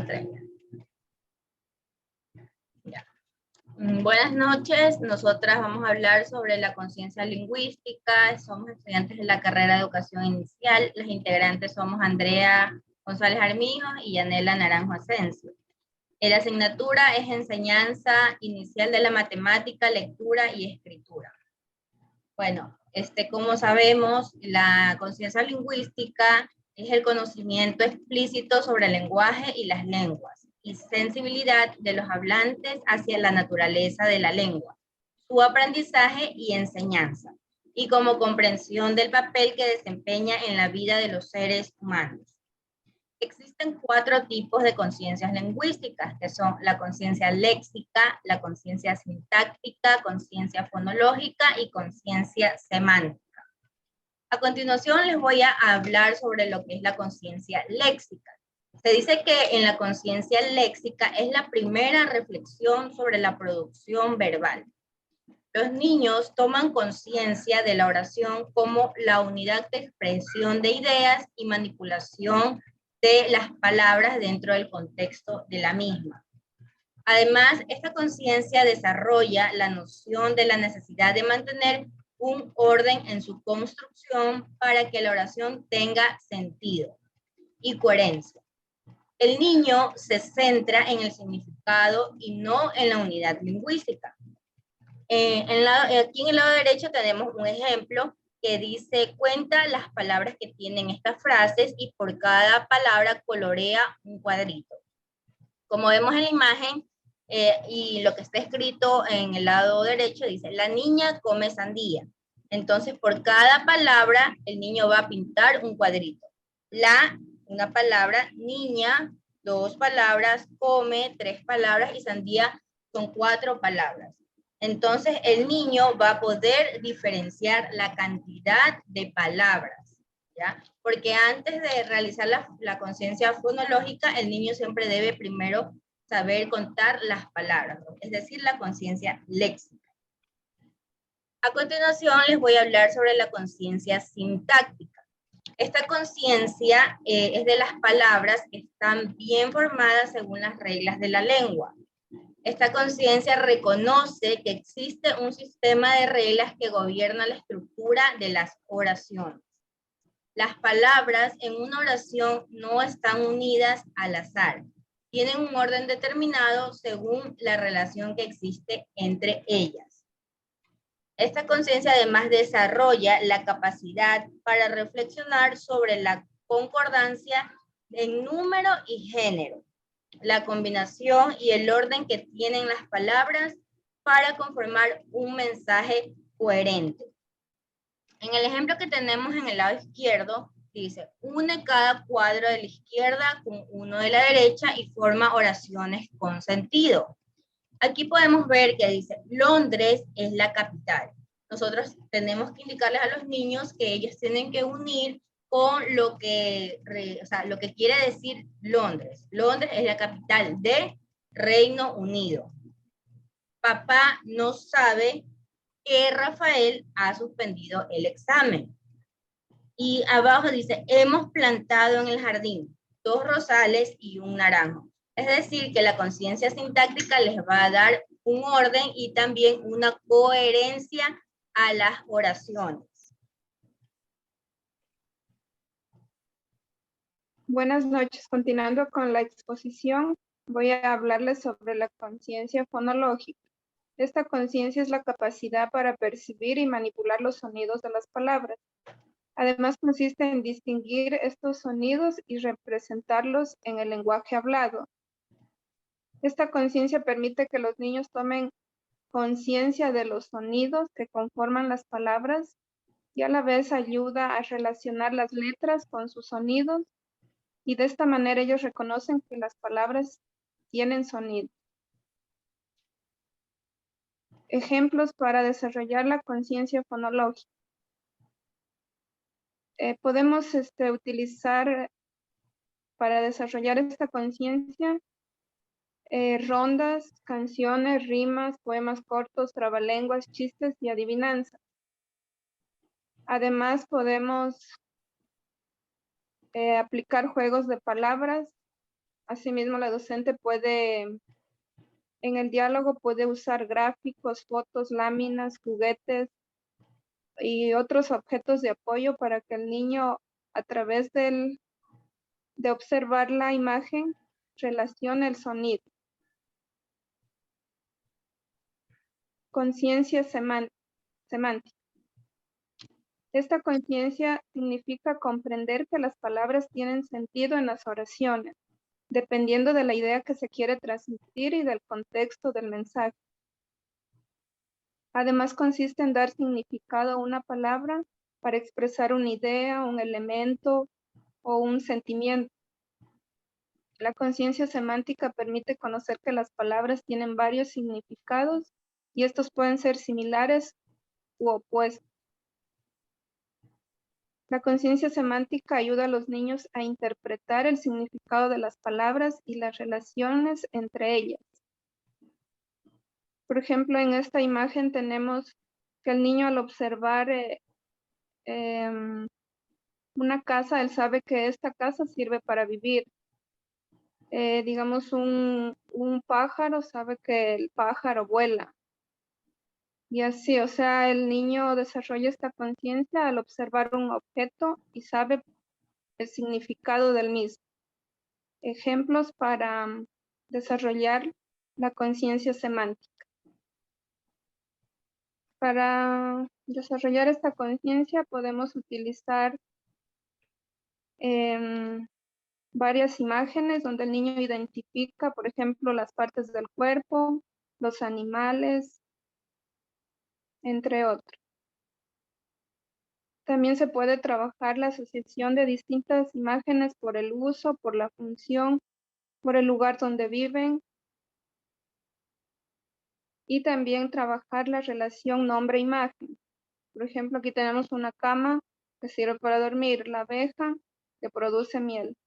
pantalla. Ya. Buenas noches, nosotras vamos a hablar sobre la conciencia lingüística. Somos estudiantes de la carrera de educación inicial. Las integrantes somos Andrea González Armijo y Yanela Naranjo Asensio. La asignatura es enseñanza inicial de la matemática, lectura y escritura. Bueno, como sabemos, la conciencia lingüística es el conocimiento explícito sobre el lenguaje y las lenguas, y sensibilidad de los hablantes hacia la naturaleza de la lengua, su aprendizaje y enseñanza, y como comprensión del papel que desempeña en la vida de los seres humanos. Existen 4 tipos de conciencias lingüísticas, que son la conciencia léxica, la conciencia sintáctica, conciencia fonológica y conciencia semántica. A continuación les voy a hablar sobre lo que es la conciencia léxica. Se dice que en la conciencia léxica es la primera reflexión sobre la producción verbal. Los niños toman conciencia de la oración como la unidad de expresión de ideas y manipulación de las palabras dentro del contexto de la misma. Además, esta conciencia desarrolla la noción de la necesidad de mantener un orden en su construcción para que la oración tenga sentido y coherencia. El niño se centra en el significado y no en la unidad lingüística. Aquí en el lado derecho tenemos un ejemplo que dice, cuenta las palabras que tienen estas frases y por cada palabra colorea un cuadrito. Como vemos en la imagen, y lo que está escrito en el lado derecho dice, la niña come sandía. Entonces, por cada palabra, el niño va a pintar un cuadrito. Una palabra, niña, 2 palabras, come, 3 palabras y sandía son 4 palabras. Entonces, el niño va a poder diferenciar la cantidad de palabras, ¿ya? Porque antes de realizar la conciencia fonológica, el niño siempre debe primero saber contar las palabras, ¿no? Es decir, la conciencia léxica. A continuación, les voy a hablar sobre la conciencia sintáctica. Esta conciencia es de las palabras que están bien formadas según las reglas de la lengua. Esta conciencia reconoce que existe un sistema de reglas que gobierna la estructura de las oraciones. Las palabras en una oración no están unidas al azar. Tienen un orden determinado según la relación que existe entre ellas. Esta conciencia además desarrolla la capacidad para reflexionar sobre la concordancia en número y género, la combinación y el orden que tienen las palabras para conformar un mensaje coherente. En el ejemplo que tenemos en el lado izquierdo, dice, une cada cuadro de la izquierda con uno de la derecha y forma oraciones con sentido. Aquí podemos ver que dice, Londres es la capital. Nosotros tenemos que indicarles a los niños que ellos tienen que unir con lo que quiere decir Londres. Londres es la capital de Reino Unido. Papá no sabe que Rafael ha suspendido el examen. Y abajo dice, hemos plantado en el jardín 2 rosales y un naranjo. Es decir, que la conciencia sintáctica les va a dar un orden y también una coherencia a las oraciones. Buenas noches. Continuando con la exposición, voy a hablarles sobre la conciencia fonológica. Esta conciencia es la capacidad para percibir y manipular los sonidos de las palabras. Además, consiste en distinguir estos sonidos y representarlos en el lenguaje hablado. Esta conciencia permite que los niños tomen conciencia de los sonidos que conforman las palabras y a la vez ayuda a relacionar las letras con sus sonidos, y de esta manera ellos reconocen que las palabras tienen sonido. Ejemplos para desarrollar la conciencia fonológica. Podemos utilizar para desarrollar esta conciencia rondas, canciones, rimas, poemas cortos, trabalenguas, chistes y adivinanzas. Además podemos aplicar juegos de palabras Asimismo, la docente puede, en el diálogo, puede usar gráficos, fotos, láminas, juguetes y otros objetos de apoyo para que el niño, a través de observar la imagen, relacione el sonido. Conciencia semántica. Esta conciencia significa comprender que las palabras tienen sentido en las oraciones, dependiendo de la idea que se quiere transmitir y del contexto del mensaje. Además, consiste en dar significado a una palabra para expresar una idea, un elemento o un sentimiento. La conciencia semántica permite conocer que las palabras tienen varios significados y estos pueden ser similares u opuestos. La conciencia semántica ayuda a los niños a interpretar el significado de las palabras y las relaciones entre ellas. Por ejemplo, en esta imagen tenemos que el niño, al observar una casa, él sabe que esta casa sirve para vivir. Digamos, un pájaro sabe que el pájaro vuela. Y así, o sea, el niño desarrolla esta conciencia al observar un objeto y sabe el significado del mismo. Ejemplos para desarrollar la conciencia semántica. Para desarrollar esta conciencia podemos utilizar varias imágenes donde el niño identifica, por ejemplo, las partes del cuerpo, los animales, entre otros. También se puede trabajar la asociación de distintas imágenes por el uso, por la función, por el lugar donde viven. Y también trabajar la relación nombre-imagen. Por ejemplo, aquí tenemos una cama que sirve para dormir, la abeja que produce miel.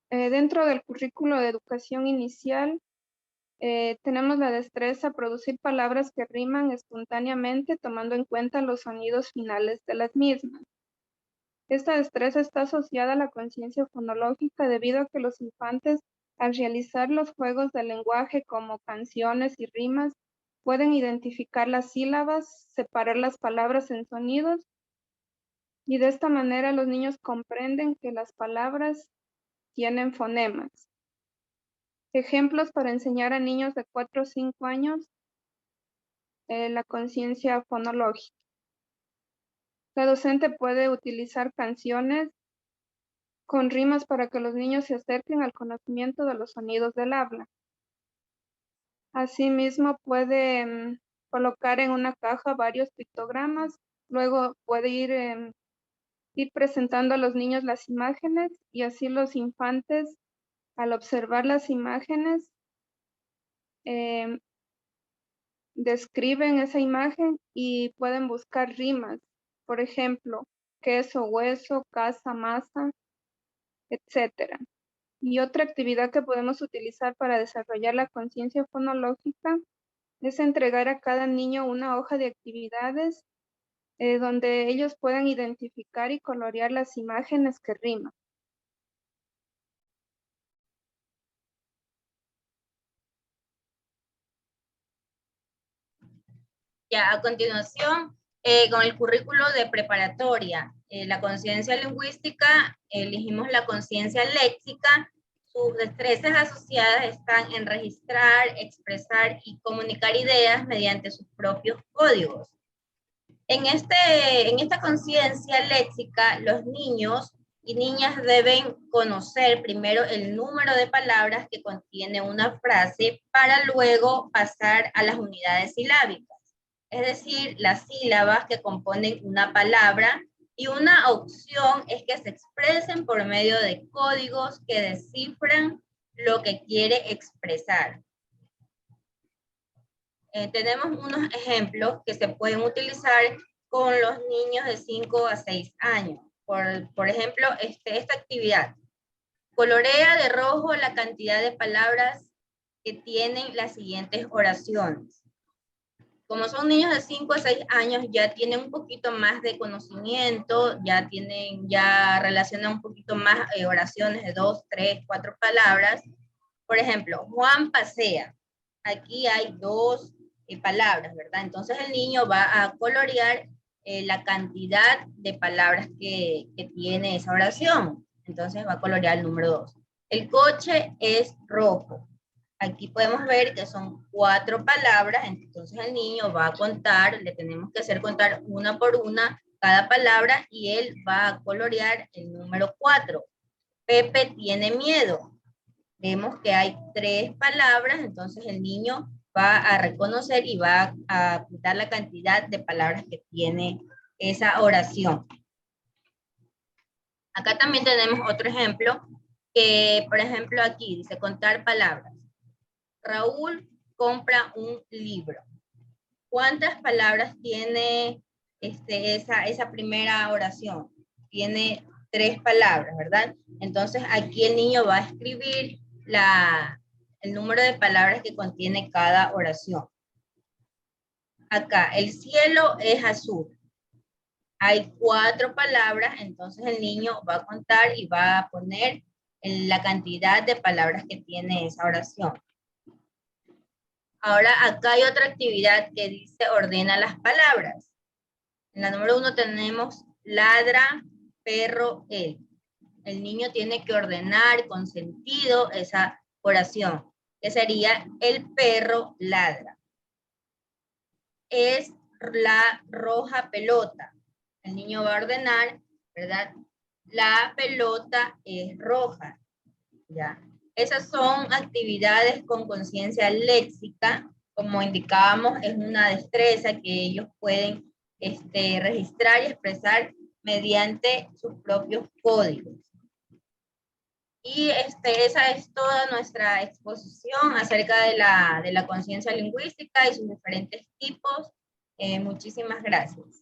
Dentro del currículo de educación inicial, tenemos la destreza producir palabras que riman espontáneamente tomando en cuenta los sonidos finales de las mismas. Esta destreza está asociada a la conciencia fonológica debido a que los infantes, al realizar los juegos del lenguaje como canciones y rimas, pueden identificar las sílabas, separar las palabras en sonidos, y de esta manera los niños comprenden que las palabras tienen fonemas. Ejemplos para enseñar a niños de 4 o 5 años la conciencia fonológica. La docente puede utilizar canciones con rimas para que los niños se acerquen al conocimiento de los sonidos del habla. Asimismo, puede colocar en una caja varios pictogramas, luego puede ir presentando a los niños las imágenes y así los infantes, al observar las imágenes, describen esa imagen y pueden buscar rimas. Por ejemplo, queso, hueso, casa, masa, etcétera. Y otra actividad que podemos utilizar para desarrollar la conciencia fonológica es entregar a cada niño una hoja de actividades donde ellos puedan identificar y colorear las imágenes que riman. Ya, a continuación, con el currículo de preparatoria, la conciencia lingüística, elegimos la conciencia léxica. Sus destrezas asociadas están en registrar, expresar y comunicar ideas mediante sus propios códigos. En esta conciencia léxica, los niños y niñas deben conocer primero el número de palabras que contiene una frase para luego pasar a las unidades silábicas, es decir, las sílabas que componen una palabra, y una opción es que se expresen por medio de códigos que descifran lo que quiere expresar. Tenemos unos ejemplos que se pueden utilizar con los niños de 5 a 6 años. Por ejemplo, esta actividad. Colorea de rojo la cantidad de palabras que tienen las siguientes oraciones. Como son niños de 5 a 6 años, ya tienen un poquito más de conocimiento, ya relacionan un poquito más oraciones de 2, 3, 4 palabras. Por ejemplo, Juan pasea. Aquí hay 2 palabras, ¿verdad? Entonces el niño va a colorear la cantidad de palabras que tiene esa oración. Entonces va a colorear el número 2. El coche es rojo. Aquí podemos ver que son 4 palabras, entonces el niño va a contar, le tenemos que hacer contar una por una cada palabra y él va a colorear el número 4. Pepe tiene miedo. Vemos que hay 3 palabras, entonces el niño va a reconocer y va a apuntar la cantidad de palabras que tiene esa oración. Acá también tenemos otro ejemplo, que por ejemplo aquí dice contar palabras. Raúl compra un libro. ¿Cuántas palabras tiene esa primera oración? Tiene 3 palabras, ¿verdad? Entonces aquí el niño va a escribir el número de palabras que contiene cada oración. Acá, el cielo es azul. Hay 4 palabras, entonces el niño va a contar y va a poner la cantidad de palabras que tiene esa oración. Ahora acá hay otra actividad que dice ordena las palabras. En la número 1 tenemos ladra, perro, él. El niño tiene que ordenar con sentido esa oración, que sería el perro ladra. Es la roja pelota. El niño va a ordenar, ¿verdad? La pelota es roja, ¿ya? Esas son actividades con conciencia léxica. Como indicábamos, es una destreza que ellos pueden registrar y expresar mediante sus propios códigos. Y esa es toda nuestra exposición acerca de la conciencia lingüística y sus diferentes tipos. Muchísimas gracias.